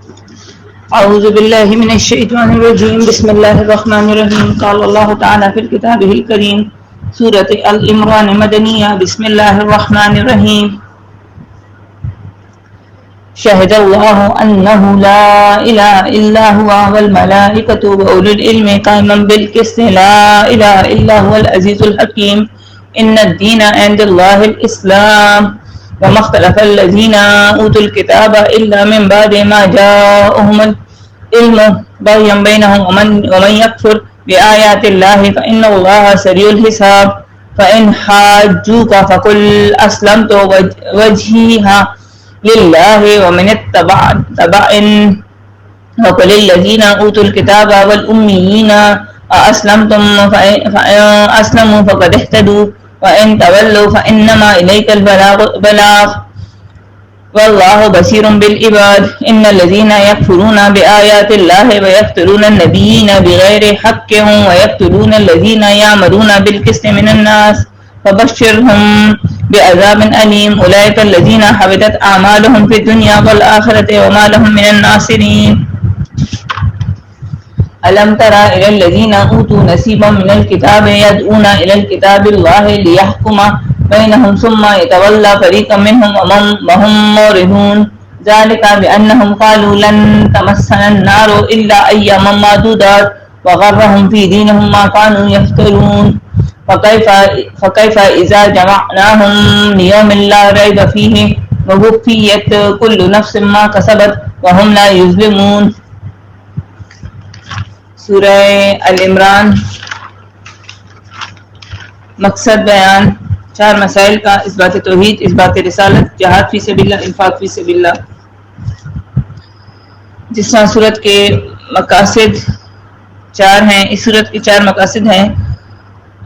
أعوذ بالله من الشيطان الرجيم بسم الله الرحمن الرحيم قال الله تعالى في كتابه الكريم سورة العمران مدنية بسم الله الرحمن الرحيم شهد الله أنه لا إله إلا هو والملائكة وأولو العلم قائما بالقسط لا إله إلا هو العزيز الحكيم إن الدين عند الله الإسلام وما اختلف الذين أوتوا الكتاب إلا من بعد ما جاءهم العلم بغيا بينهم ومن يكفر بآيات الله فإن الله سريع الحساب فإن حاجوك فقل أسلمت وجهي لله ومن اتبعني وقل الذين أوتوا الكتاب والأميين أأسلمتم فإن أسلموا فقد اهتدوا وإن تولوا فإنما إليك البلاغ والله بصير بالعباد إن الذين يكفرون بآيات الله ويقتلون النبيين بغير حق ويقتلون الذين يأمرون بالقسط من الناس فبشرهم بعذاب أليم أولئك الذين حبطت أعمالهم في الدنيا والآخرة وما لهم من الناصرين ألم تر إلى الذين أوتوا نصيبا من الكتاب يدعون إلى الكتاب الله ليحكم بينهم ثم يتولى فريق منهم وهم معرضون ذلك بأنهم قالوا لن تمسنا النار إلا أياما معدودات وغرهم في دينهم ما كانوا يفترون فكيف إذا جمعناهم ليوم لا ريب فيه ووفيت كل نفس ما كسبت وهم لا يظلمون. سورہ العمران مقصد بیان 4 مسائل کا اثبات توحید، اثبات رسالت، جہاد فی سبیل اللہ، انفاق فی سبیل اللہ. جس طرح سورت کے مقاصد 4 ہیں، اس سورت کے 4 مقاصد ہیں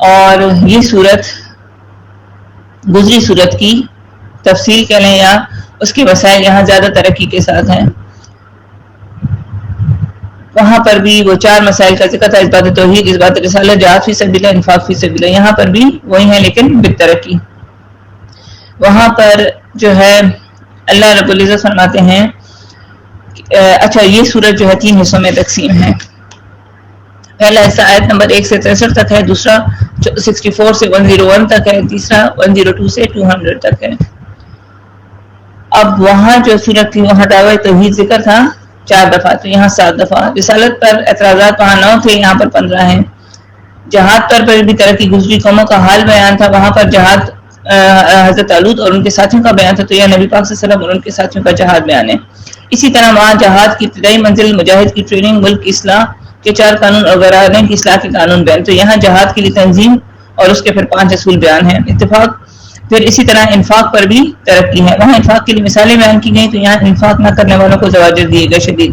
اور یہ سورت گزری سورت کی تفصیل کہہ لیں یا اس کے وسائل یہاں زیادہ ترقی کے ساتھ ہیں. وہاں پر بھی وہ 4 مسائل کا ذکر تھا، اثبات توحید، اثبات رسالت، جہاد فی سبیل اللہ، انفاق فی سبیل اللہ. یہاں پر بھی وہی ہیں لیکن بالترقی. وہاں پر جو ہے اللہ رب العزت فرماتے ہیں اچھا یہ سورت جو ہے 3 حصوں میں تقسیم ہے. پہلا حصہ آیت نمبر 1 سے 63 تک ہے، دوسرا 64 سے 101 تک ہے، تیسرا 102 سے 200 تک ہے. اب وہاں جو سورت تھی وہاں دعوی توحید ذکر تھا 4 دفعہ، تو یہاں 7 دفعہ. رسالت پر اعتراضات وہاں 9 تھے، یہاں پر 15 ہیں. جہاد پر بھی ترقی گزری قوموں کا حال بیان تھا، وہاں پر جہاد حضرت طالوت اور ان کے ساتھیوں کا بیان تھا، تو یہ نبی پاک صلی اللہ علیہ وسلم اور ان کے ساتھیوں کا جہاد بیان ہے. اسی طرح وہاں جہاد کی ابتدائی منزل، مجاہد کی ٹریننگ، ملک کی اصلاح کے 4 قانون اور غرانہ کی اصلاح کے قانون بیان. تو یہاں جہاد کے لیے تنظیم اور اس کے پھر 5 اصول بیان ہیں. اتفاق پھر اسی طرح انفاق پر بھی ترقی ہے، وہاں انفاق کے لیے مثالیں بیان کی گئی، تو یہاں انفاق نہ کرنے والوں کو زواجر دیے گئے شدید.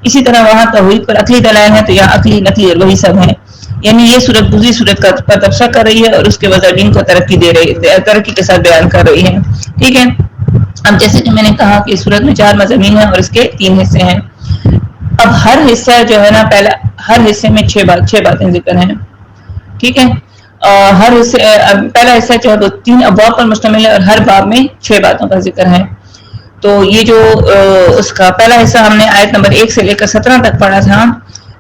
اسی طرح وہاں توحید پر عقلی دلائل ہیں، تو یہاں عقلی نقلی اور وہی سب ہیں. یعنی یہ سورت دوسری سورت کا تبصرہ کر رہی ہے اور اس کے وزارین کو ترقی دے رہی ہے، ترقی کے ساتھ بیان کر رہی ہے. ٹھیک ہے. اب جیسے کہ میں نے کہا کہ سورت میں 4 مضامین ہیں اور اس کے 3 حصے ہیں. اب ہر حصہ جو ہے نا پہلا ہر حصے میں 6 باتیں ذکر ہیں. ٹھیک ہے. ہر حصے پہلا حصہ جو ہے وہ 3 ابواب پر مشتمل ہے اور ہر باب میں 6 باتوں کا ذکر ہے. تو یہ جو اس کا پہلا حصہ ہم نے آیت نمبر 1 سے لے کر 17 تک پڑھا تھا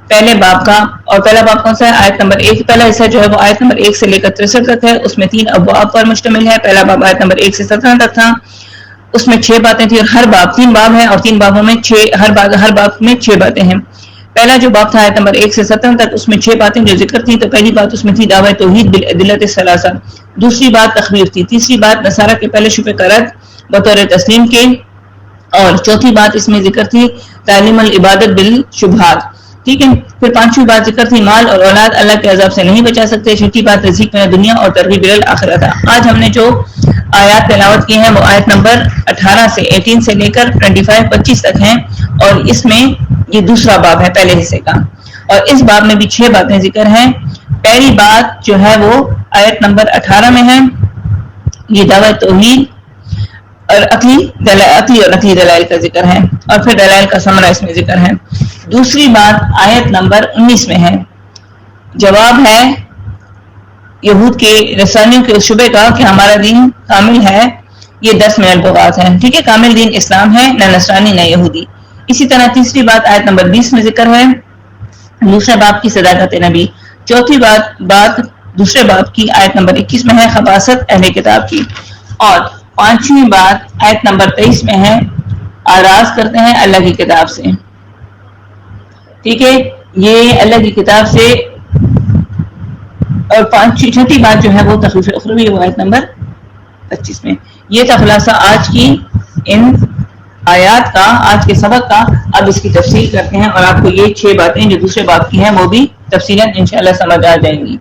پہلے باب کا. اور پہلا باب کون سا ہے؟ آیت نمبر 1. پہلا حصہ جو ہے وہ آیت نمبر 1 سے لے کر 63 تک ہے، اس میں 3 ابواب پر مشتمل ہے. پہلا باب آیت نمبر 1 سے 17 تک تھا، اس میں 6 باتیں تھیں اور ہر باب 3 باب ہیں اور 3 بابوں میں 6 ہر باب میں 6 باتیں ہیں. پہلا جو باب تھا آیت نمبر 1 سے 17 تک، اس میں 6 باتیں جو ذکر تھیں. تو پہلی بات اس میں تھی دعوی توحید بالادلۃ الثلاثہ، دوسری بات تخویف تھی، تیسری بات نصارہ کے پہلے شبہ کا رد بطور تسلیم کے، اور چوتھی بات اس میں ذکر تھی تعلیم العبادت بالشبہات. ٹھیک ہے. پھر 5ویں بات ذکر تھی مال اور اولاد اللہ کے عذاب سے نہیں بچا سکتے. 6ٹھی بات رزق میں دنیا اور ترغیب الآخرہ تھا. آج ہم نے جو آیات تلاوت کی ہیں وہ آیت نمبر 18 سے 18 سے لے کر 25 تک ہیں اور اس میں یہ دوسرا باب ہے پہلے حصے کا. اور اس باب میں بھی 6 باتیں ذکر ہیں. پہلی بات جو ہے وہ آیت نمبر 18 میں ہے، یہ دعوی توحید اور عقلی اور نقلی دلائل کا ذکر ہے اور پھر دلائل کا ثمرہ اس میں ذکر ہے. دوسری بات آیت نمبر 19 میں ہے، جواب ہے یہود کے رسانیوں کے اس شبے کا کہ ہمارا دین کامل ہے. یہ 10 من البغات ہیں. ٹھیک ہے. کامل دین اسلام ہے، نہ نصرانی نہ یہودی. اسی طرح تیسری بات آیت نمبر 20 میں ذکر ہے دوسرے باب کی صداقت نبی. چوتھی بات دوسرے باب کی آیت نمبر 21 میں ہے خباثت اہل کتاب کی. اور پانچویں بات آیت نمبر 23 میں ہے آراز کرتے ہیں اللہ کی کتاب سے. ٹھیک ہے, یہ اللہ کی کتاب سے. اور چھٹی بات جو ہے وہ تخفیف اخروی وہ آیت نمبر 25 میں. یہ تھا خلاصہ آج کی ان آیات کا, آج کے سبق کا. اب اس کی تفصیل کرتے ہیں اور آپ کو یہ 6 باتیں جو دوسرے باب کی ہیں وہ بھی تفصیلاً انشاءاللہ سمجھ آ جائیں گی.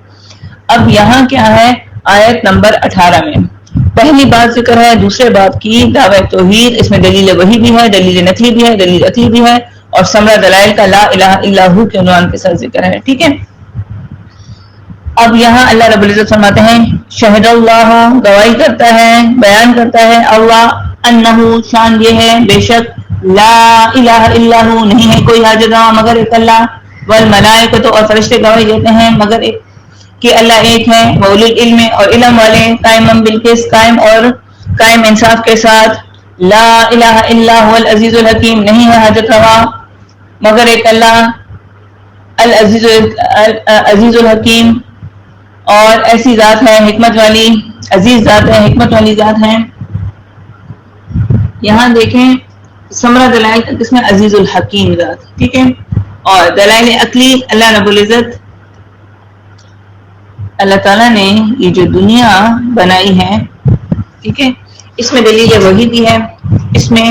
اب یہاں کیا ہے آیت نمبر 18 میں پہلی بات ذکر ہے دوسرے باب کی دعوی توحید. اس میں دلیل وحی بھی ہے, دلیل نقلی بھی ہے, دلیل عقلی بھی ہے, اور ثمرہ دلائل کا لا الہ الا ہو کے عنوان کے ساتھ ذکر ہے. ٹھیک ہے, اب یہاں اللہ رب العزت فرماتے ہیں شہد اللہ, گواہی کرتا ہے, بیان کرتا ہے اللہ انہ, شان یہ ہے بے شک لا الہ الا ہو, نہیں ہے کوئی حاجت روا مگر ایک اللہ, والملائکۃ, اور فرشتے گواہی دیتے ہیں مگر ایک کہ اللہ ایک ہے, واولی العلم, اور علم والے, قائما بالقسط, قائم اور قائم انصاف کے ساتھ, لا الہ الا هو العزیز الحکیم, نہیں ہے حاجت روا مگر ایک اللہ عزیز الحکیم, اور ایسی ذات ہے حکمت والی, عزیز ذات ہے, حکمت والی ذات ہے. یہاں دیکھیں ثمرہ دلائل کا قسم عزیز الحکیم ذات. ٹھیک ہے, اور دلائل عقلی اللہ رب العزت اللہ تعالیٰ نے یہ جو دنیا بنائی ہے, ٹھیک ہے, اس میں دلیل وحی بھی ہے, اس میں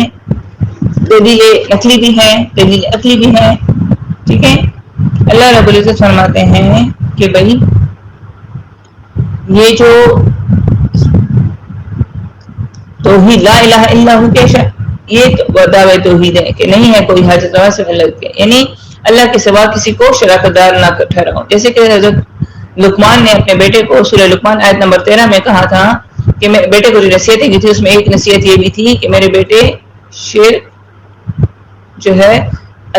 دلیل نقلی بھی ہے, دلیل عقلی بھی ہے. ٹھیک ہے, اللہ رب العزت فرماتے ہیں کہ بھائی یہ جو توحید لا الہ الا ہو کے یہ دعوی توحید ہے کہ نہیں ہے کوئی حاجت روا سوائے اللہ کے, یعنی اللہ کے سوا کسی کو شراکت دار نہ ٹھہراؤ. جیسے کہ حضرت لقمان نے اپنے بیٹے کو سورہ لقمان آیت نمبر 13 میں کہا تھا کہ میں بیٹے کو جو نصیحتیں کی تھی اس میں ایک نصیحت یہ بھی تھی کہ میرے بیٹے شرک جو ہے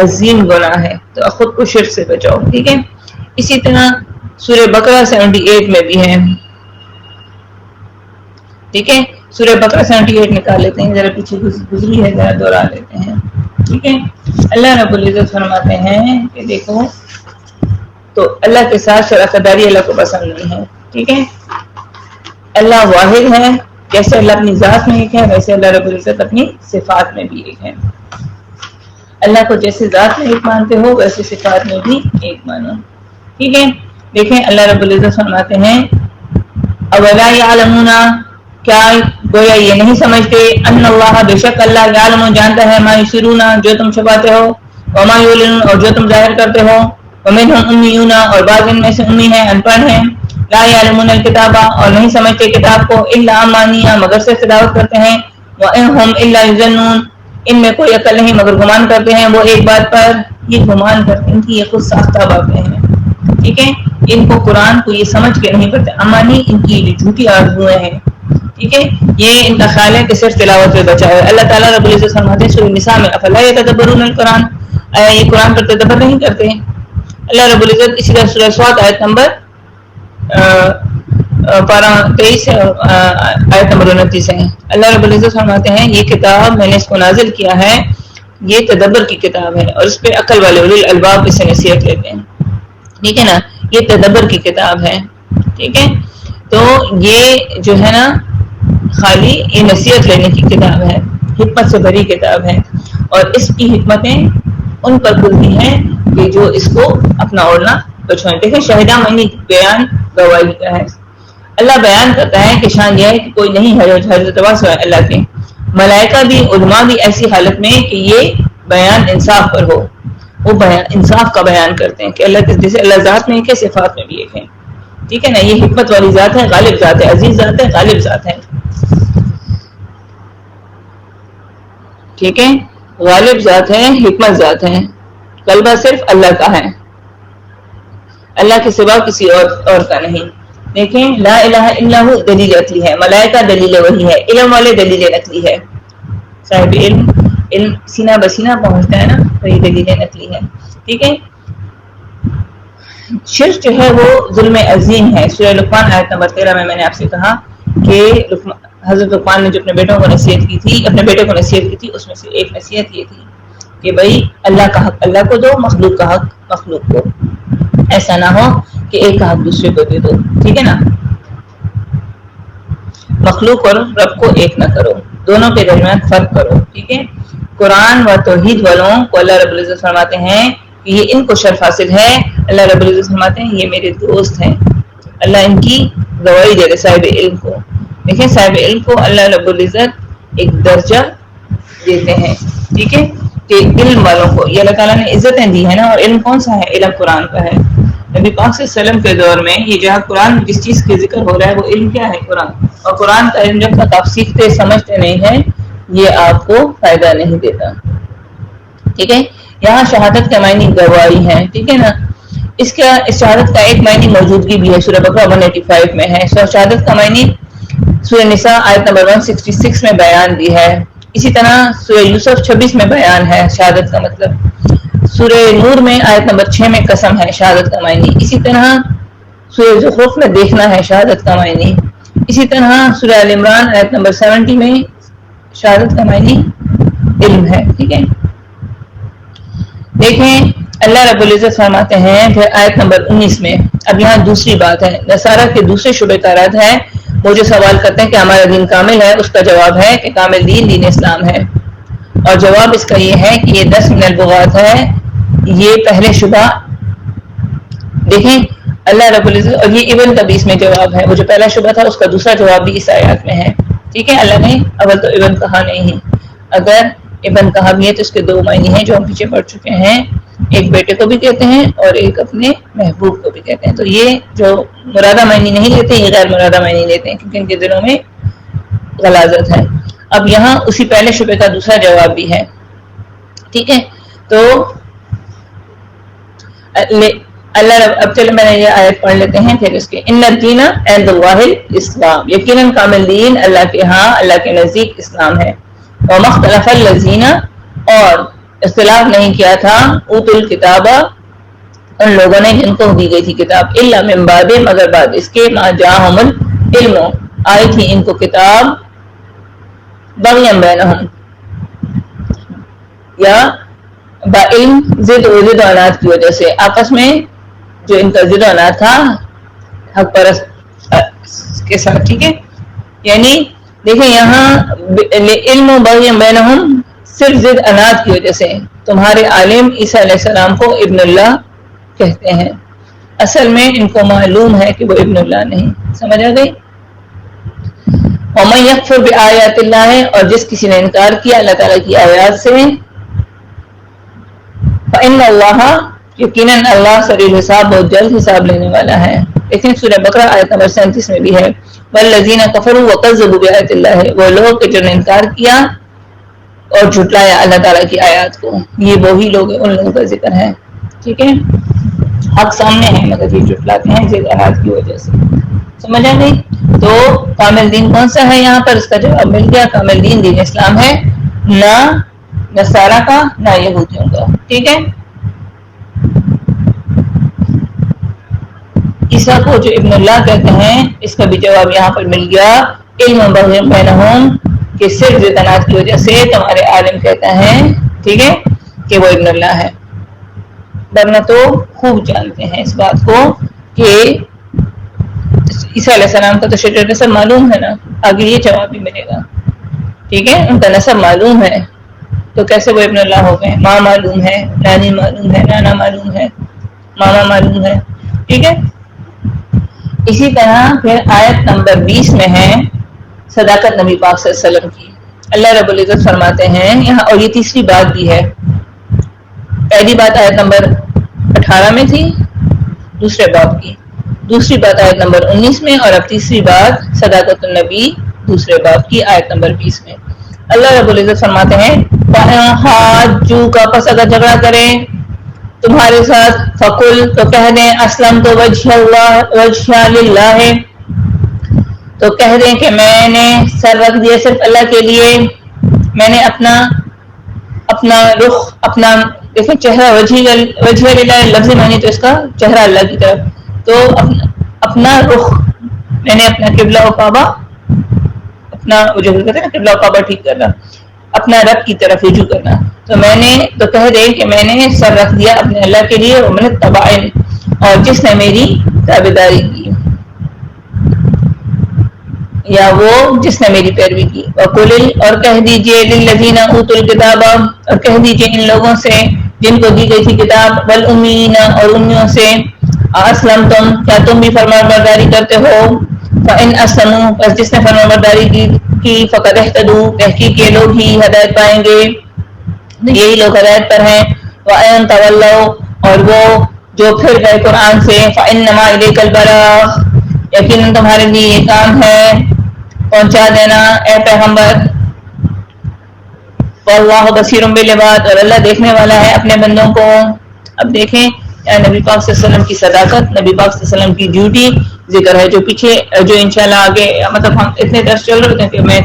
عظیم گناہ ہے تو خود کو شرک سے بچاؤ. ٹھیک ہے, اسی طرح سورہ بقرہ 78 میں بھی ہے. ٹھیک ہے, سورہ بقرہ 78 نکال لیتے ہیں, ذرا پیچھے گزری ہے, ذرا دوہرا لیتے ہیں. ٹھیک ہے, اللہ رب العزت فرماتے ہیں کہ دیکھو تو اللہ کے ساتھ شراکت داری اللہ کو پسند نہیں ہے. ٹھیک ہے, اللہ واحد ہے, جیسے اللہ اپنی ذات میں ایک ہے ویسے اللہ رب العزت اپنی صفات میں بھی ایک ہے. اللہ کو جیسے ذات میں ایک مانتے ہو ویسے صفات میں بھی ایک مانو. ٹھیک ہے, دیکھیں اللہ رب العزت فرماتے ہیں اولا یعلمون, کیا گویا یہ نہیں سمجھتے, ان اللہ, بے شک اللہ, یعلم, جانتا ہے, ما یسرون, جو تم چھپاتے ہو, وما یعلنون, اور جو تم ظاہر کرتے ہو, ومنہم امیون, اور بعض ان میں سے امی ہیں, ان پڑھ ہیں, لا یعلمون الکتاب, اور نہیں سمجھتے کتاب کو, الا امانیہ, مگر سے تلاوت کرتے ہیں, وانہم الا یظنون, ان میں کوئی عقل نہیں مگر گمان کرتے ہیں وہ ایک بات پر. یہ گمان کرتے ہیں, ان کی یہ خود ساختہ باتیں ہیں. ٹھیک ہے, ان کو قرآن کو یہ سمجھ کے نہیں پڑتے, امانی ان کی جھوٹی آرزویں ہیں. ٹھیک ہے, یہ ان کا خیال ہے کہ صرف تلاوت پہ بچا ہے. اللہ تعالیٰ رب العزت فرماتے ہیں سورہ النساء میں افلا یتدبرون القرآن, یہ قرآن پر تدبر نہیں کرتے. اللہ رب العزت اسی طرح سورہ صاد آیت نمبر 23 آیت نمبر 29 ہے. اللہ رب العزت فرماتے ہیں یہ کتاب میں نے اس کو نازل کیا ہے, یہ تدبر کی کتاب ہے, اور اس پہ عقل والے اولو الالباب اس سے نصیحت لیتے ہیں. ٹھیک ہے نا, یہ تدبر کی کتاب ہے. ٹھیک ہے, تو یہ جو ہے نا خالی یہ نصیحت لینے کی کتاب ہے, حکمت سے بھری کتاب ہے, اور اس کی حکمتیں ان پر کھلتی ہیں کہ جو اس کو اپنا اوڑنا بچھوائیں. دیکھیں شاہدہ معنی بیان گواہی کا ہے. اللہ بیان کرتا ہے کہ شان یہ ہے کہ کوئی نہیں ہے حضرت سوائے اللہ کے. ملائکہ بھی, علماء بھی ایسی حالت میں کہ یہ بیان انصاف پر ہو, وہ بیان انصاف کا بیان کرتے ہیں کہ اللہ کے جیسے اللہ ذات میں ایک ہے صفات میں بھی ایک ہے. ٹھیک ہے نا, یہ حکمت والی ذات ہے, غالب ذات ہے, عزیز ذات ہے, غالب ذات ہے. ٹھیک ہے, غالب ذات ہے, حکمت ذات ہے, غلبہ صرف اللہ کا ہے, اللہ کے سوا کسی اور کا نہیں. دیکھیں لا الہ الا ہو دلیل عقلی ہے, ملائکہ دلیل وحی ہے, علم والے دلیل نقلی ہے. صاحب علم سینہ بسینہ پہنچتا ہے نا, تو یہ دلیل نقلی ہے. ٹھیک ہے, شرک جو ہے وہ ظلم عظیم ہے. سورہ لقمان آیت نمبر 13 میں نے آپ سے کہا کہ حضرت لقمان نے جو اپنے بیٹوں کو نصیحت کی تھی, اپنے بیٹے کو نصیحت کی تھی, اس میں سے ایک نصیحت یہ تھی کہ بھائی اللہ کا حق اللہ کو دو، مخلوق کا حق مخلوق کو، ایسا نہ ہو کہ ایک کا حق دوسرے کو دے دو، ٹھیک ہے نا، مخلوق اور رب کو ایک نہ کرو، دونوں کے درمیان فرق کرو، ٹھیک ہے۔ قرآن و توحید والوں کو اللہ رب العزت فرماتے ہیں کہ یہ ان کو شرف حاصل ہے، اللہ رب العزت فرماتے ہیں یہ میرے دوست ہیں، اللہ ان کی گواہی دے رہے صاحب علم کو، دیکھیں صاحب علم کو اللہ رب العزت ایک درجہ دیتے ہیں، ٹھیک ہے، کہ علم والوں کو یہ اللہ تعالیٰ نے عزتیں دی ہیں نا، اور علم کون سا ہے؟ علم قرآن کا ہے۔ نبی پاک صلی اللہ علیہ وسلم کے دور میں یہ جہاں قرآن جس چیز کا ذکر ہو رہا ہے وہ علم کیا ہے؟ قرآن، اور قرآن کا علم جب تک آپ سیکھتے سمجھتے نہیں ہیں یہ آپ کو فائدہ نہیں دیتا، ٹھیک ہے۔ یہاں شہادت کے معنی گواہی ہیں، ٹھیک ہے نا، اس شہادت کا ایک معنی موجودگی بھی ہے، سورہ بقرہ 185 میں ہے، شہادت کا معنی سورہ نساء آیت نمبر 166 میں بیان بھی ہے، اسی طرح سورہ یوسف 26 میں بیان ہے شہادت کا مطلب، سورہ نور میں آیت نمبر 6 میں قسم ہے شہادت کا معنی، اسی طرح سورہ زخرف میں دیکھنا ہے شہادت کا معنی، اسی طرح سورہ ال عمران آیت نمبر 70 میں شہادت کا معنی علم ہے، ٹھیک ہے۔ دیکھیں اللہ رب العزت فرماتے ہیں پھر آیت نمبر 19 میں، اب یہاں دوسری بات ہے، نصارہ کے دوسرے شبہ کا رد ہے، وہ جو سوال کرتے ہیں کہ ہمارا دین کامل ہے، اس کا جواب ہے کہ کامل دین دین اسلام ہے، اور جواب اس کا یہ ہے کہ یہ 10 من البغات ہے، یہ پہلے شبہ، دیکھیں اللہ رب العزت، اور یہ ابن کا بھی اس میں جواب ہے، وہ جو پہلا شبہ تھا اس کا دوسرا جواب بھی اس آیات میں ہے، ٹھیک ہے۔ اللہ نے اول تو ابن کہا نہیں، اگر ابن کہا بھی ہے تو اس کے دو معنی ہیں جو ہم پیچھے پڑھ چکے ہیں، ایک بیٹے کو بھی کہتے ہیں اور ایک اپنے محبوب کو بھی کہتے ہیں، تو یہ جو مرادہ معنی نہیں لیتے یہ غیر مرادہ معنی لیتے ہیں کیونکہ ان کے دلوں میں غلاظت ہے۔ اب یہاں اسی پہلے شبے کا دوسرا جواب بھی ہے، ٹھیک ہے، تو اللہ رب، اب چلے میں نے یہ آیت پڑھ لیتے ہیں پھر اس کے، ان الدین عند اللہ الاسلام، یقیناً کامل دین اللہ کے ہاں اللہ کے نزدیک اسلام ہے، وما اختلف الذین، اور اختلاف نہیں کیا تھا اوت الکتاب، ان لوگوں نے جن کو دی گئی تھی کتاب، الا من بعد، مگر بعد اس کے، ما جاءہم العلم، آئی تھی ان کو کتاب، بغیا بینہم، یا با علم، ضد و عناد کی وجہ سے، آپس میں جو ان کا ضد و عناد تھا حق پرست کے ساتھ، ٹھیک ہے، یعنی دیکھیں یہاں علم و بغی بینہم صرف ضد عناد کی وجہ سے، تمہارے عالم عیسیٰ علیہ السلام کو ابن اللہ کہتے ہیں، اصل میں ان کو معلوم ہے کہ وہ ابن اللہ نہیں، سمجھ آ گئی؟ ومن یکفر بآیات اللہ، اور جس کسی نے انکار کیا اللہ تعالیٰ کی آیات سے، فإن اللہ، یقیناً اللہ سریع الحساب، بہت جلد حساب لینے والا ہے، لیکن سورہ بقرہ آیت نمبر 37 میں بھی ہے، والذین کفروا وکذبوا بآیات اللہ، وہ لوگ کہ جنہوں نے انکار کیا اور جھٹلایا اللہ تعالیٰ کی آیات کو، یہ وہی لوگ ان لوگوں کا ذکر ہے، ٹھیک ہے، حق سامنے ہے مگر یہ جھٹلاتے ہیں ضد عناد کی وجہ سے، سمجھ آ گئی؟ تو کامل دین کون سا ہے یہاں پر، اس کا جواب مل گیا، کامل دین دین اسلام ہے، نہ نصارہ کا نہ یہودیوں کا، ٹھیک ہے۔ عیسیٰ کو جو ابن اللہ کہتے ہیں اس کا بھی جواب یہاں پر مل گیا، علم بغیم بینہم، کہ صرف ضد عناد کی وجہ سے تمہارے عالم کہتا ہے، ٹھیک ہے، کہ وہ ابن اللہ ہے، ورنہ تو خوب جانتے ہیں اس بات کو کہ عیسیٰ علیہ السلام کا تو شجر نسب معلوم ہے نا، آگے یہ جواب بھی ملے گا، ٹھیک ہے، ان کا نسب معلوم ہے تو کیسے وہ ابن اللہ ہو گئے، ماں معلوم ہے، نانی معلوم ہے، نانا معلوم ہے، ماما معلوم ہے، ٹھیک ہے۔ اسی طرح پھر آیت نمبر 20 میں ہے صداقت نبی پاک صلی اللہ علیہ وسلم کی، اللہ رب العزت فرماتے ہیں یہاں، اور یہ تیسری بات بھی ہے، پہلی بات آیت نمبر 18 میں تھی دوسرے باب کی، دوسری بات آیت نمبر 19 میں، اور اب تیسری بات صداقت النبی دوسرے باب کی آیت نمبر 20 میں، اللہ رب العزت فرماتے ہیں حاجو کا، پس اگر جھگڑا کریں تمہارے ساتھ، فقل، تو کہہ دیں اسلم تو وجہ للہ، تو کہہ دیں کہ میں نے سر رکھ دیا صرف اللہ کے لیے، میں نے اپنا رخ، اپنا دیکھیں چہرہ، وجہ للہ لفظ معنی تو اس کا چہرہ اللہ کی طرف، تو اپنا رخ، میں نے اپنا قبلہ و کعبہ، اپنا جو کہتے ہیں نا قبلہ و کعبہ ٹھیک کرنا، اپنا رب کی طرف رجوع کرنا. تو میں نے تو کہہ دے کہ میں نے سر رکھ دیا اپنے اللہ کے لیے ومن اتبعن، اور جس نے میری تابعداری کی یا وہ جس نے میری پیروی کی. وقل، اور کہہ دیجئے للذین اوتوا الکتاب، اور کہہ دیجئے ان لوگوں سے جن کو دی گئی تھی کتاب، والامیین، اور امیوں سے، اسلمتم، کیا تم بھی فرمانبرداری کرتے ہو؟ فإن اسلموا، پس جس نے فرمانبرداری کی فقد اہتدوا، تحقیق یہ لوگ ہی ہدایت پائیں گے، یہی لوگ ہدایت پر ہیں. وإن تولوا، اور وہ جو پھر گئے قرآن سے، فإنما إلیک البلاغ، یقیناً تمہارے لیے یہ کام ہے پہنچا دینا اے پیغمبر. واللہ بصیر بالعباد، اور اللہ دیکھنے والا ہے اپنے بندوں کو. اب دیکھیں نبی پاک صلی اللہ علیہ وسلم کی صداقت، نبی پاک صلی اللہ علیہ وسلم کی ڈیوٹی ذکر ہے، جو پیچھے جو انشاءاللہ آگے، مطلب ہم اتنے درس چل رہے ہوتے ہیں کہ میں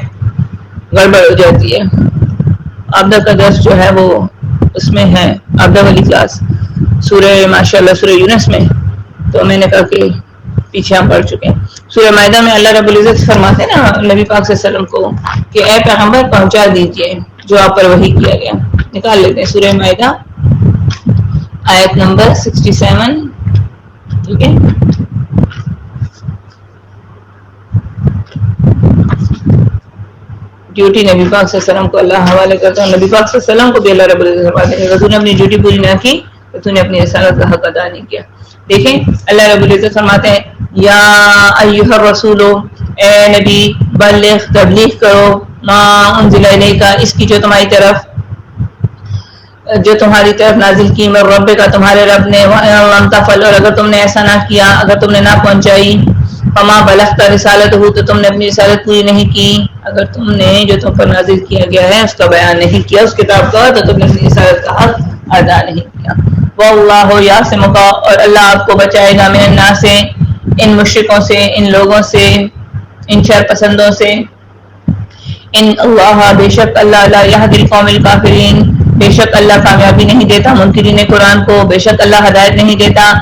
گڑبڑ ہو جاتی ہے. آبدہ کا درس جو ہے وہ اس میں ہے، آبدہ والی کلاس سورہ ماشاءاللہ سورہ یونس میں، تو میں نے کہا کہ پیچھے ہم پڑھ چکے ہیں. سورہ مائدہ میں اللہ رب العزت فرماتے ہیں نا نبی پاک صلی اللہ علیہ وسلم کو کہ اے پیغمبر پہنچا دیجئے جو آپ پر وحی کیا گیا. نکال لیتے ہیں سورہ مائدہ آیت نمبر 67. ٹھیک ہے، ڈیوٹی نبی پاک صلی اللہ علیہ وسلم کو اللہ حوالے کرتا ہے. نبی پاک صلی اللہ علیہ وسلم کو بھی اللہ رب العزت فرماتے ہیں کہ تو نے اپنی ڈیوٹی پوری نہ کی تو تو نے اپنی رسالت کا حق ادا نہیں کیا. دیکھیں اللہ رب العزت فرماتے ہیں یا ایھا الرسول، اے نبی، بلغ، تبلیغ کرو، ما انزل الیک، اس کی جو تمہاری طرف نازل کی، من رب کا، تمہارے رب نے، وَإِن لَمْ تَفْعَلْ، اور اگر تم نے ایسا نہ کیا، اگر تم نے نہ پہنچائی، فما بلغت رسالتہ، تو تم نے اپنی رسالت پوری نہیں کی. اگر تم نے جو تم پر نازل کیا گیا ہے اس کا بیان نہیں کیا، اس کتاب کا، تو تم نے اپنی رسالت کا حق ادا نہیں کیا. واللہ یعصمک، اور اللہ آپ کو بچائے گا، من الناس، ان مشرکوں سے، ان لوگوں سے، ان شر پسندوں سے. ان اللہ، بے شک اللہ، لا یہدی القوم الکافرین، بے شک اللہ کامیابی نہیں دیتا منکرین قرآن کو، بے شک اللہ ہدایت نہیں دیتا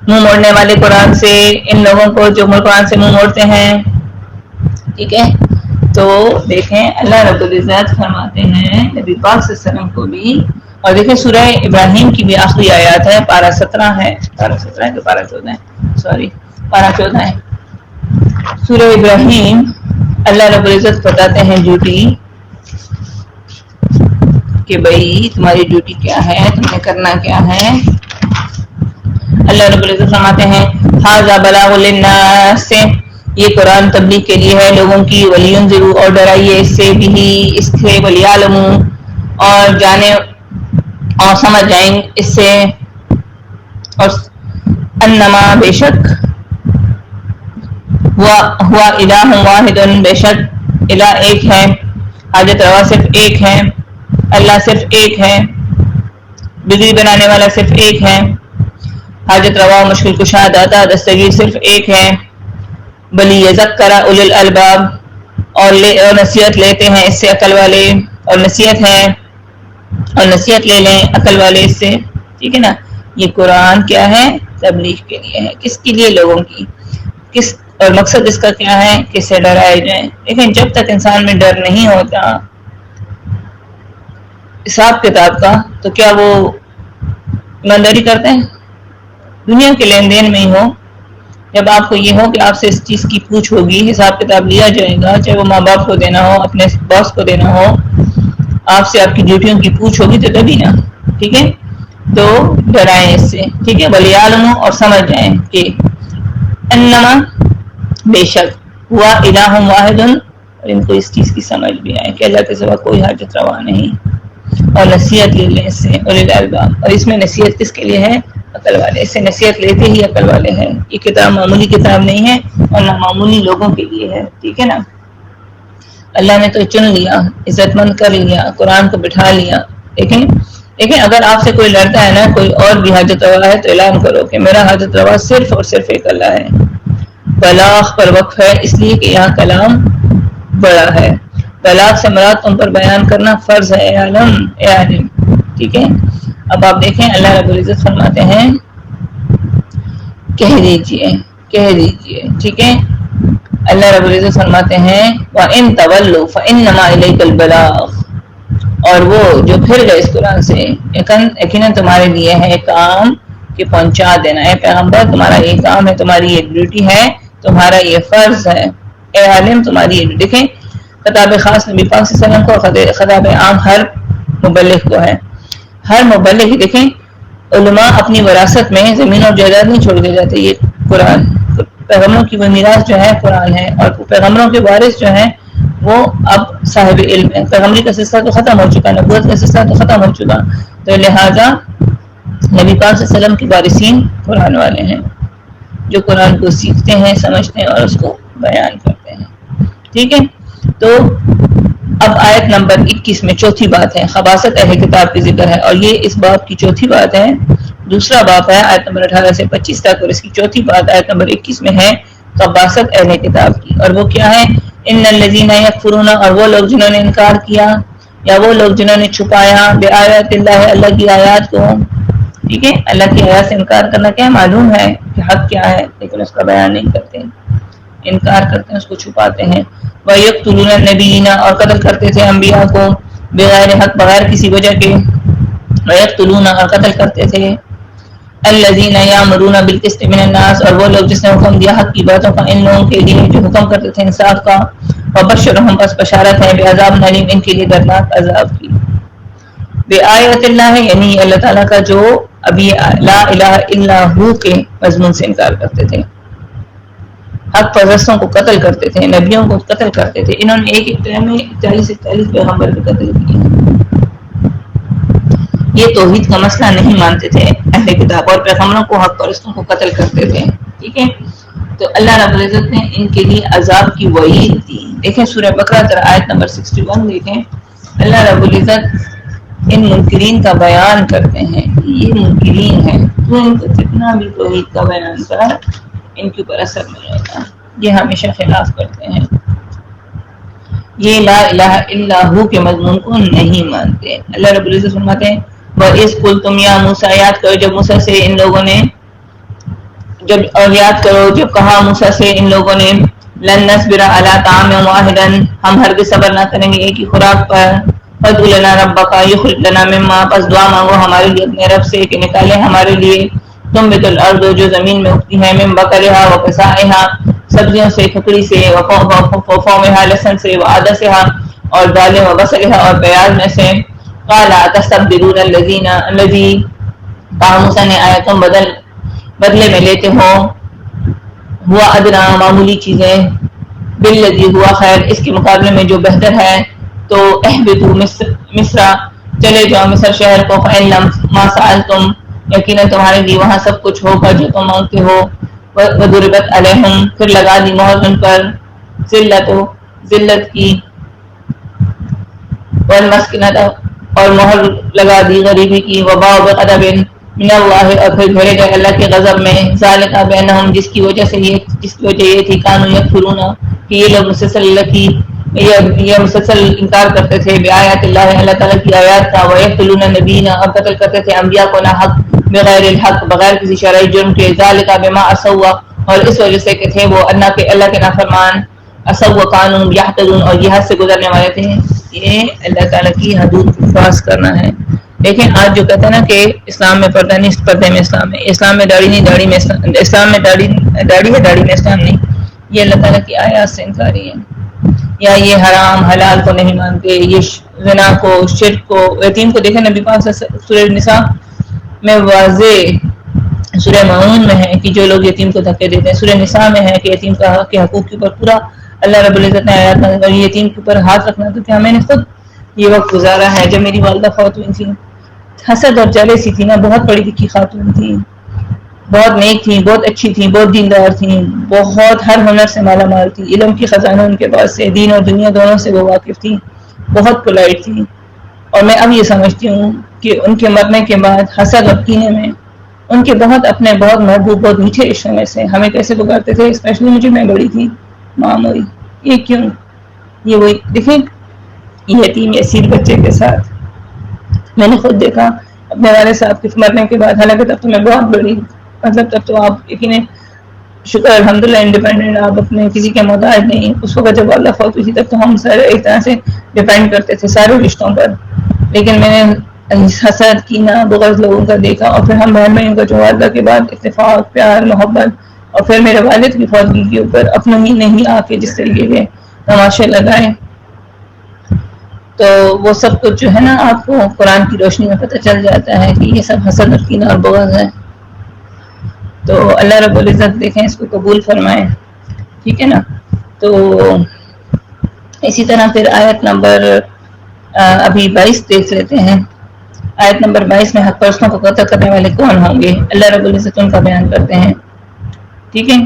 منہ موڑنے والے قرآن سے، ان لوگوں کو جو قرآن سے منہ موڑتے ہیں. ٹھیک ہے، تو دیکھیں اللہ رب العزت فرماتے ہیں نبی پاک صلی اللہ علیہ وسلم کو بھی. اور دیکھیں سورہ ابراہیم کی بھی آخری آیات ہے، پارہ 17 ہے، پارہ 17 ہے کہ پارہ 14 ہے، سوری پارہ 14 ہے. سورہ ابراہیم اللہ رب العزت بتاتے ہیں ڈیوٹی کہ بھائی تمہاری ڈیوٹی کیا ہے، تمہیں کرنا کیا ہے. اللہ رب العزت فرماتے ہیں ھذا بلاغ للناس، یہ قرآن تبلیغ کے لیے ہے لوگوں کی، ولینذروا، اور ڈرائیے اس سے بھی، اس سے، ولیعلموا، اور جانے اور سمجھ جائیں اس سے، اور انما، بے شک، ہوا الہ واحد، بے شک الہ ایک ہے، حاجت روا صرف ایک ہے، اللہ صرف ایک ہے، بگڑی بنانے والا صرف ایک ہے، حاجت روا مشکل کشا داتا دستگیر صرف ایک ہے. بلی یذکر اولو الالباب، اور نصیحت لیتے ہیں اس سے عقل والے، اور نصیحت ہے اور نصیحت لے لیں عقل والے اس سے. ٹھیک ہے نا، یہ قرآن کیا ہے، تبلیغ کے لیے ہے. کس کے لیے؟ لوگوں کی. کس اور مقصد اس کا کیا ہے کہ اس سے ڈرائے جائیں. لیکن جب تک انسان میں ڈر نہیں ہوتا حساب کتاب کا، تو کیا وہ ایمانداری کرتے ہیں؟ دنیا کے لین دین میں ہی ہو، جب آپ کو یہ ہو کہ آپ سے اس چیز کی پوچھ ہوگی، حساب کتاب لیا جائے گا، چاہے وہ ماں باپ کو دینا ہو، اپنے باس کو دینا ہو، آپ سے آپ کی ڈیوٹیوں کی پوچھ ہوگی تو تبھی نا. ٹھیک ہے، تو ڈرائیں اس سے. ٹھیک ہے، ولیعلموا، اور سمجھ جائیں کہ انما، بے شک، ہوا الہ واحد، اور ان کو اس چیز کی سمجھ بھی آئے کہ اللہ کے سوا کوئی حاجت روا نہیں. اور نصیحت لے لیں اس سے اولی الالباب، اور اس میں نصیحت کس کے لیے ہے؟ عقل والے. اس سے نصیحت لیتے ہی عقل والے ہیں. یہ کتاب معمولی کتاب نہیں ہے اور نہ معمولی لوگوں کے لیے ہے. ٹھیک ہے نا، اللہ نے تو چن لیا، عزت مند کر لیا، قرآن کو بٹھا لیا. لیکن اگر آپ سے کوئی لڑتا ہے نا، کوئی اور بھی حاجت روا ہے، تو اعلان کرو کہ میرا حاجت روا صرف اور صرف ایک اللہ ہے. بلاغ پر وقف ہے اس لیے کہ یہاں کلام بڑا ہے. بلاغ سے مراد تم پر بیان کرنا فرض ہے، اے عالم. ٹھیک ہے، اب آپ دیکھیں اللہ رب العزت فرماتے ہیں کہہ دیجئے. ٹھیک ہے، اللہ رب العزت فرماتے ہیں وَإِن تَوَلُّوا فَإِنَّمَا إِلَيْكَ الْبَلَاغُ، اور وہ جو پھر گئے اس قرآن سے یقیناً تمہارے لیے ہے کام کہ پہنچا دینا. اے پیغمبر تمہارا یہ کام ہے, تمہاری یہ ڈیوٹی ہے, تمہارا یہ فرض ہے. اے عالم تمہاری یہ دیکھیں خطاب خاص نبی پاک صلی اللہ علیہ وسلم کو, خطاب عام ہر مبلغ کو ہے. ہر مبلغ دیکھیں علماء اپنی وراثت میں زمین اور جائیداد نہیں چھوڑ کے جاتے. یہ قرآن پیغمبروں کی وہ میراث جو ہے قرآن ہے, اور پیغمبروں کے وارث جو ہیں وہ اب صاحب علم ہے. پیغمبری کا سلسلہ تو ختم ہو چکا, نبوت کا سلسلہ تو ختم ہو چکا, تو لہذا نبی پاک صلی اللہ علیہ وسلم کے وارثین قرآن والے ہیں جو قرآن کو سیکھتے ہیں, سمجھتے ہیں اور اس کو بیان کرتے ہیں. ٹھیک ہے, تو اب آیت نمبر 21 میں چوتھی بات ہے خباثت اہل کتاب کی ذکر ہے, اور یہ اس باب کی چوتھی بات ہے. دوسرا باب ہے آیت نمبر 18 سے 25 تک, اور اس کی چوتھی بات آیت نمبر 21 میں ہے خباثت اہل کتاب کی. اور وہ کیا ہے؟ ان الذین یکفرون, اور وہ لوگ جنہوں نے انکار کیا یا وہ لوگ جنہوں نے چھپایا بآیات اللہ, اللہ کی آیات کو. ٹھیک ہے, اللہ کی آیات سے انکار کرنا کیا ہے؟ معلوم ہے کہ حق کیا ہے لیکن اس کا بیان نہیں کرتے, انکار کرتے ہیں, اس کو چھپاتے ہیں. وَيَقْتُلُونَ النَّبِيِّينَ, اور قتل کرتے تھے انبیاء کو بغیر حق, بغیر کسی وجہ کے. وَيَقْتُلُونَ, اور قتل کرتے تھے الَّذِينَ يَأْمُرُونَ بِالْقِسْطِ مِنَ النَّاسِ, اور وہ لوگ جس نے حکم دیا حق کی باتوں کا ان لوگوں کے لیے جو حکم کرتے تھے انصاف کا. وَبَشِّرْهُم, بس بشارت ہے بعذاب علیم, ان کے لیے دردناک عذاب کی. بآیت اللہ یعنی اللہ تعالیٰ کا جو ابھی لا الہ الا ہو کے مضمون سے انکار کرتے تھے, حق پرستوں کو قتل کرتے تھے, نبیوں کو قتل کرتے تھے. انہوں نے ایک ایک ٹائم میں 41 پیغمبر کو قتل کیے. یہ توحید کا مسئلہ نہیں مانتے تھے اہل کتاب, اور پیغمبروں کو حق پرستوں کو قتل کرتے تھے. ٹھیک ہے, تو اللہ رب العزت نے ان کے لیے عذاب کی وعید دی. دیکھیں سورہ بقرہ آیت نمبر 61 دیکھیں, اللہ رب العزت ان منکرین کا بیان کرتے ہیں. یہ منکرین ہیں, تو ان کو جتنا بھی توحید کا بیان کرا ان کے اوپر اثر نہیں ہوتا, یہ ہمیشہ خلاف کرتے ہیں, یہ لا الہ الا ہو کے مضمون کو نہیں مانتے. اللہ رب العزت فرماتے ہیں وَإِذْ قُلْتُمْ يَا مُوسَىٰ, یاد کرو جب موسیٰ سے ان لوگوں نے اور یاد کرو جب کہا موسیٰ سے ان لوگوں نے لن نصبر علی طعام واحد, ہم ہرگز صبر نہ کریں گے ایک ہی خوراک پر. فادع لنا ربک یخرج لنا مما, پس دعا مانگو ہمارے لیے اپنے رب سے کہ نکالے ہمارے لیے تنبت الارض, جو زمین میں اگتی ہے, من بقلھا وقثائھا, سبزیوں سے, کھکڑی سے, وفومھا, لہسن سے, وعدسھا, اور دالیں, وبصلھا, اور پیاز میں سے. قال اتستبدلون الذی, کہا موسیٰ نے آیا تم بدلے میں لیتے ہو ہوا ادنا, معمولی چیزیں, بالذی ہوا خیر, اس کے مقابلے میں جو بہتر ہے. تو اہبطوا مصر, چلے جاؤ مصر شہر کو. فإن لم ما سألتم, یقیناً تمہارے لیے وہاں سب کچھ ہوگا جو تم مانگتے ہو. وضربت علیہم, پھر لگا دی مہر ان پر, ذلت کی, والمسکنۃ, اور مہر لگا دی غریبی کی. وباءوا بغضب من اللہ, اور پھر گھیرے گئے اللہ کے غضب میں. ذالک بانہم, جس کی وجہ یہ تھی, کانوا یکفرون, کہ یہ لوگ یہ مسلسل انکار کرتے تھے بآیات اللہ, اللہ تعالیٰ کی آیات کا. ویقتلون النبیین, اور قتل کرتے تھے انبیاء کو نہ حق, بغیر الحق, بغیر کسی شرعی جرم کے. ذالک بما عصوا, اور اس وجہ سے کہ تھے وہ اللہ کے نافرمان. عصوا کانوا یعتدون, اور یہ حد سے گزرنے والے تھے. یہ اللہ تعالیٰ کی حدود کو پاس کرنا ہے. دیکھیں آج جو کہتے ہیں نا کہ اسلام میں پردہ نہیں, پردے میں اسلام ہے, اسلام میں داڑھی نہیں, داڑھی میں اسلام میں داڑھی ہے, داڑھی میں اسلام نہیں. یہ اللہ تعالیٰ کی آیات سے انکاری ہے. یا یہ حرام حلال کو نہیں مانتے, یہ زنا کو, شرک کو, یتیم کو. دیکھیں نبی پاک سورہ نساء میں واضح, سورہ معون میں ہے کہ جو لوگ یتیم کو دھکے دیتے ہیں. سورہ نساء میں ہے کہ یتیم کے حقوق کے اوپر پورا اللہ رب العزت نے آیات نازل کی. یتیم کے اوپر ہاتھ رکھنا, تو کیا میں نے خود یہ وقت گزارا ہے جب میری والدہ فوت ہوئی تھی, حسد اور جیلسی تھی نا, بہت پڑھی لکھی خاتون تھی, بہت نیک تھیں, بہت اچھی تھیں, بہت دیندار تھیں, بہت ہر ہنر سے مالا مال تھی, علم کی خزانہ ان کے پاس سے, دین اور دنیا دونوں سے وہ واقف تھی, بہت پولائٹ تھی. اور میں اب یہ سمجھتی ہوں کہ ان کے مرنے کے بعد حسد اور کینے میں ان کے بہت اپنے بہت محبوب, بہت میٹھے رشتوں میں سے ہمیں کیسے پکارتے تھے, اسپیشلی مجھے, میں بڑی تھی, ماں موری. یہ کیوں؟ یہ وہی دیکھیں یتیم یسیر بچے کے ساتھ میں نے خود دیکھا اپنے والد صاحب کے مرنے کے بعد. حالانکہ تب تو میں بہت بڑی, مطلب تب تو آپ یقین شکر الحمدللہ انڈیپینڈنٹ, آپ اپنے کسی کے محتاج نہیں. اس وقت جب والدہ فوت ہوئی تھی تب تو ہم سارے ایک طرح سے ڈیپینڈ کرتے تھے سارے رشتوں پر. لیکن میں نے حسد کینہ بغض لوگوں کا دیکھا، اور پھر ہم بہن بھائیوں کا جو وعدہ کے بعد اتفاق پیار محبت، اور پھر میرے والد کی فوتگی کے اوپر اپنوں ہی نہیں آ کے جس طریقے کے تماشے لگائے، تو وہ سب کچھ جو ہے نا آپ کو قرآن کی روشنی میں پتہ چل جاتا ہے کہ یہ سب حسد اور کینہ اور بغض ہے۔ تو اللہ رب العزت دیکھیں اس کو قبول فرمائیں، ٹھیک ہے نا۔ تو اسی طرح پھر آیت نمبر ابھی 22 دیکھ لیتے ہیں۔ آیت نمبر 22 میں حق پرستوں کو قتل کرنے والے کون ہوں گے؟ اللہ رب العزت ان کا بیان کرتے ہیں، ٹھیک ہے۔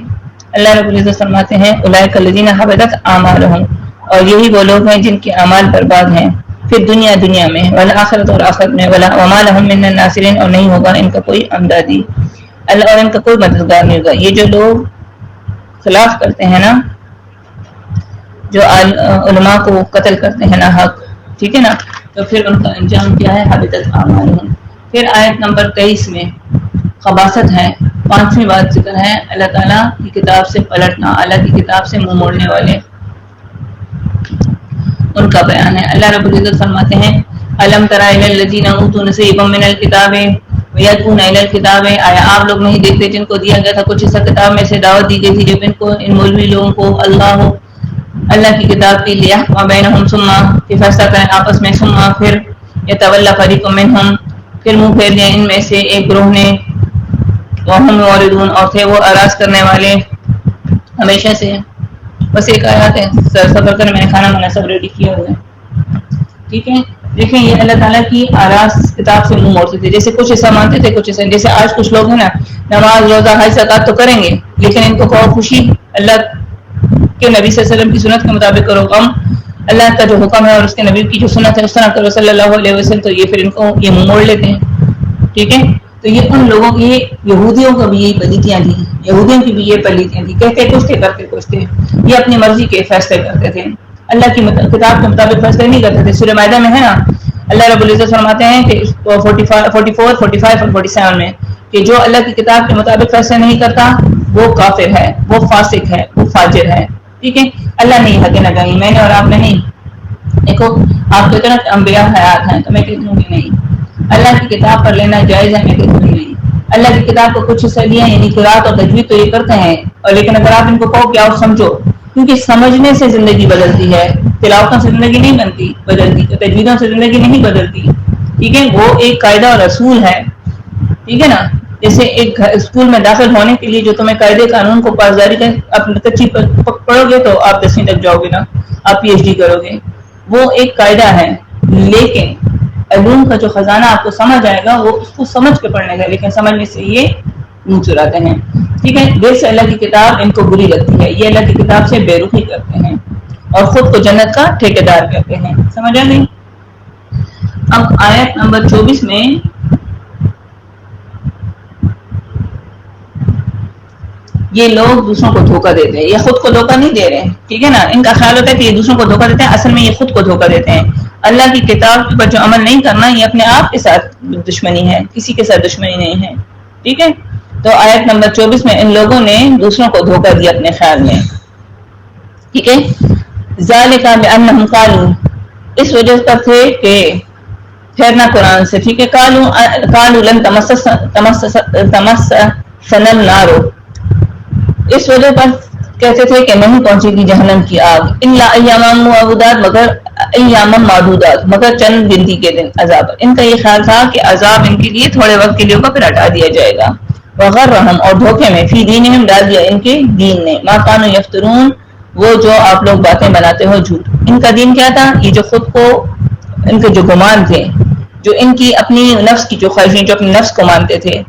اللہ رب العزت فرماتے ہیں اولئک الذین حبطت اعمالهم، اور یہی وہ لوگ ہیں جن کے اعمال برباد ہیں، پھر دنیا میں، والآخرۃ اور آخرت میں، وما لهم من الناصرین، اور نہیں ہوگا ان کا کوئی امدادی، اللہ اور ان کا کوئی مددگار نہیں ہوگا۔ یہ جو لوگ خلاف کرتے ہیں نا، جو علماء کو قتل کرتے ہیں نا حق، ٹھیک ہے نا، تو پھر ان کا انجام کیا ہے؟ حبطت اعمالهم۔ پھر آیت نمبر 23 میں خباثت ہے، 5ویں بات ذکر ہے اللہ تعالیٰ کی کتاب سے پلٹنا، اللہ کی کتاب سے منہ موڑنے والے، ان کا بیان ہے۔ اللہ رب العزت فرماتے ہیں الم تر الی الذین اوتوا نصیبا من الکتاب ویدعون الی الکتاب، آیا آپ لوگ نہیں دیکھتے جن کو دیا گیا تھا کچھ حصہ کتاب میں سے، دعوت دی گئی تھی جب ان مولوی لوگوں کو اللہ کی کتاب کی، لیحکم بینہم، ثم کہ فیصلہ کریں آپس میں، ثم پھر یتولی فریق منہم، پھر منہ پھیر لیا ان میں سے ایک گروہ نے، وہم معرضون، اور تھے وہ اعراض کرنے والے ہمیشہ سے۔ بس ایک آیات ہے، صبر کر میں نے کھانا وانا سب ریڈی کیا ہوا ہے، ٹھیک ہے۔ دیکھیں یہ اللہ تعالیٰ کی آراز کتاب سے منہ موڑتے تھے، جیسے کچھ حصہ مانتے تھے کچھ حصہ، جیسے آج کچھ لوگ ہیں نا نماز روزہ حج زکات تو کریں گے، لیکن ان کو بہت خوشی اللہ کے نبی صلی اللہ علیہ وسلم کی سنت کے مطابق کرو، غم اللہ کا جو حکم ہے اور اس کے نبی کی جو سنت ہے اس طرح کرو صلی اللہ علیہ وسلم، تو یہ پھر ان کو یہ منہ موڑ لیتے ہیں، ٹھیک ہے۔ تو یہ ان لوگوں کی، یہودیوں کا بھی یہی پلیتیاں تھیں، یہودیوں کی بھی یہ پلیتیاں تھیں، کہتے کچھ تھے کرتے کچھ تھے، یہ اپنی مرضی کے فیصلے کرتے تھے، اللہ کی کتاب کے مطابق فیصلے نہیں کرتے تھے۔ سورہ مائدہ میں ہے نا اللہ رب العزت فرماتے ہیں کہ 44، 45 اور 47 میں کہ جو اللہ کی کتاب کے مطابق فیصلے نہیں کرتا وہ کافر ہے، وہ فاسق ہے، وہ فاجر ہے، ٹھیک ہے۔ اللہ نے حق نہ کہی، میں نے اور آپ نے نہیں۔ دیکھو آپ کہتے ہیں کہ انبیاء حیات ہیں، تو میں کہتی ہوں کہ نہیں، اللہ کی کتاب پر لینا جائز ہے، میں کہتی ہوں نہیں۔ اللہ کی کتاب کو کچھ حصہ لیا، یعنی قرات اور تجوید تو یہ کرتے ہیں، اور لیکن اگر آپ ان کو کہو کہ آؤ سمجھو، کیونکہ سمجھنے سے زندگی بدلتی ہے، تلاوتوں سے زندگی نہیں بنتی بدلتی، تجویدوں سے زندگی نہیں بدلتی، ٹھیک ہے۔ وہ ایک قاعدہ اور اصول ہے، ٹھیک ہے نا۔ جیسے ایک اسکول میں داخل ہونے کے لیے جو تمہیں قاعدے قانون کو پاسداری کا اپنی کچی پڑھو گے تو آپ 10ویں تک جاؤ گے نا، آپ پی ایچ ڈی کرو گے، وہ ایک قاعدہ ہے، لیکن علوم کا جو خزانہ آپ کو سمجھ آئے گا وہ اس کو سمجھ کے پڑھنے کا، لیکن سمجھنے سے یہ منہ چراتے ہیں، ٹھیک ہے۔ دل سے اللہ کی کتاب ان کو بری لگتی ہے، یہ اللہ کی کتاب سے بے رخی کرتے ہیں اور خود کو جنت کا ٹھیکیدار کرتے ہیں، سمجھ آ گئی۔ اب آیت نمبر 24 میں یہ لوگ دوسروں کو دھوکہ دیتے ہیں، یہ خود کو دھوکہ نہیں دے رہے ہیں، ٹھیک ہے نا۔ ان کا خیال ہوتا ہے کہ یہ دوسروں کو دھوکہ دیتے ہیں، اصل میں یہ خود کو دھوکہ دیتے ہیں۔ اللہ کی کتاب پر جو عمل نہیں کرنا یہ اپنے آپ کے ساتھ دشمنی ہے، کسی کے ساتھ دشمنی نہیں ہے، ٹھیک ہے۔ تو آیت نمبر 24 میں ان لوگوں نے دوسروں کو دھوکہ دیا اپنے خیال میں، ٹھیک ہے۔ ذالک بانہم قالوا، اس وجہ پر تھے کہ پھیرنا قرآن سے، ٹھیک ہے۔ قالوا لن تمسنا النار، اس وجہ پر کہتے تھے کہ نہیں پہنچے گی جہنم کی آگ، الا ایاما معدودات، مگر ایاما معدودات، مگر چند گنتی کے دن عذاب۔ ان کا یہ خیال تھا کہ عذاب ان کے لیے تھوڑے وقت کے لیے ہوگا پھر ہٹا دیا جائے گا۔ وغرہم، اور دھوکے میں، فی دینہم، ڈال دیا ان کے دین نے، ما کانوا یفترون، وہ جو آپ لوگ باتیں بناتے ہو جھوٹ۔ ان کا دین کیا تھا؟ یہ جو خود کو، ان کے جو گمان تھے، جو ان کی اپنی نفس کی جو خواہشیں، جو اپنے نفس کو مانتے تھے،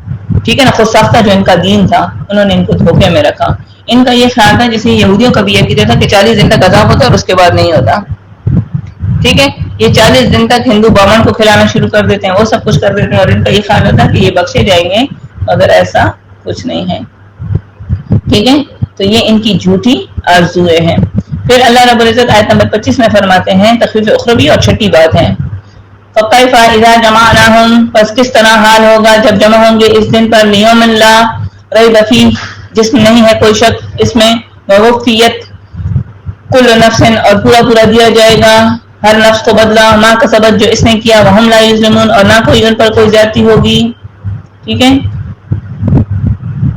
ٹھیک ہے نا، خود ساختہ جو ان کا دین تھا، انہوں نے ان کو دھوکے میں رکھا۔ ان کا یہ خیال تھا، جیسے یہودیوں کا بھی یہ عقیدہ تھا کہ 40 دن تک عذاب ہوتا ہے اور اس کے بعد نہیں ہوتا، ٹھیک ہے۔ یہ 40 دن تک ہندو بامن کو کھلانا شروع کر دیتے ہیں، وہ سب کچھ کر دیتے ہیں، اور ان کا یہ خیال ہوتا ہے کہ یہ بخشے جائیں گے، مگر ایسا کچھ نہیں ہے، ٹھیک ہے۔ تو یہ ان کی جھوٹی آرزویں ہیں۔ پھر اللہ رب العزت آیت نمبر 25 میں فرماتے ہیں، تخفیف اخروی اور چھٹی بات ہے، فَكَيْفَ إِذَا جَمَعْنَاهُمْ، پس کس طرح حال ہوگا جب جمع ہوں گے اس دن پر، لِيَوْمٍ لَا رَيْبَ فِيهِ، جس میں نہیں ہے کوئی شک اس میں، وَوُفِّيَتْ كُلُّ نَفْسٍ، اور پورا پورا دیا جائے گا ہر نفس کو بدلہ ما کسبت جو اس نے کیا وہم لا یظلمون اور نہ کوئی ان پر کوئی زیادتی ہوگی. ٹھیک ہے.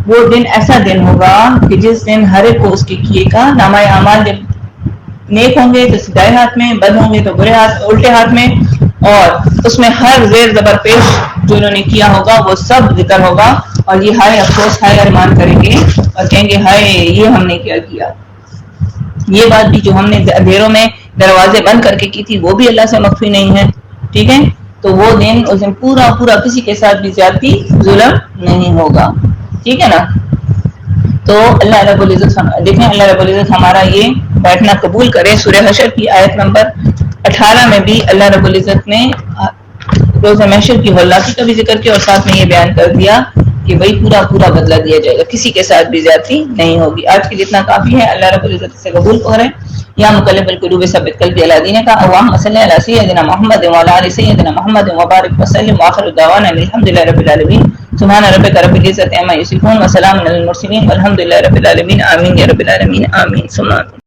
وہ دن ایسا دن ہوگا کہ جس دن ہر ایک کو اس کے کیے کا نامہ اعمال جب نیک ہوں گے تو سیدھے ہاتھ میں, بد ہوں گے تو برے ہاتھ الٹے ہاتھ میں, اور اس میں ہر زیر زبر پیش جو انہوں نے کیا ہوگا وہ سب ذکر ہوگا. اور یہ ہائے افسوس ہائے ارمان کریں گے اور کہیں گے ہائے یہ ہم نے کیا کیا. یہ بات بھی جو ہم نے اندھیروں میں دروازے بند کر کے کی تھی وہ بھی اللہ سے مخفی نہیں ہے. ٹھیک ہے. تو وہ دن اس دن پورا پورا کسی کے ساتھ بھی زیادتی ظلم نہیں ہوگا. ٹھیک ہے نا. تو اللہ رب العزت دیکھیں اللہ رب العزت ہمارا یہ بیٹھنا قبول کرے. سورہ حشر کی آیت نمبر 18 میں بھی اللہ رب العزت نے روز محشر کی ہلاکی کا بھی ذکر کیا اور ساتھ میں یہ بیان کر دیا کہ بھائی پورا پورا بدلہ دیا جائے گا, کسی کے ساتھ بھی زیادتی نہیں ہوگی. آج کے جتنا کافی ہے. اللہ رب العزت سے قبول کرے. یا مقلب القلوب ثبت قلبی علی دینک اللهم صل علی سیدنا محمد وعلی آل سیدنا محمد وبارک وسلم واخر دعوانا الحمد للہ رب العالمین. سبحان ربک رب العزۃ عما یصفون وسلام علی المرسلین والحمد للہ رب العالمین. آمین یا رب العالمین. آمین ثم آمین.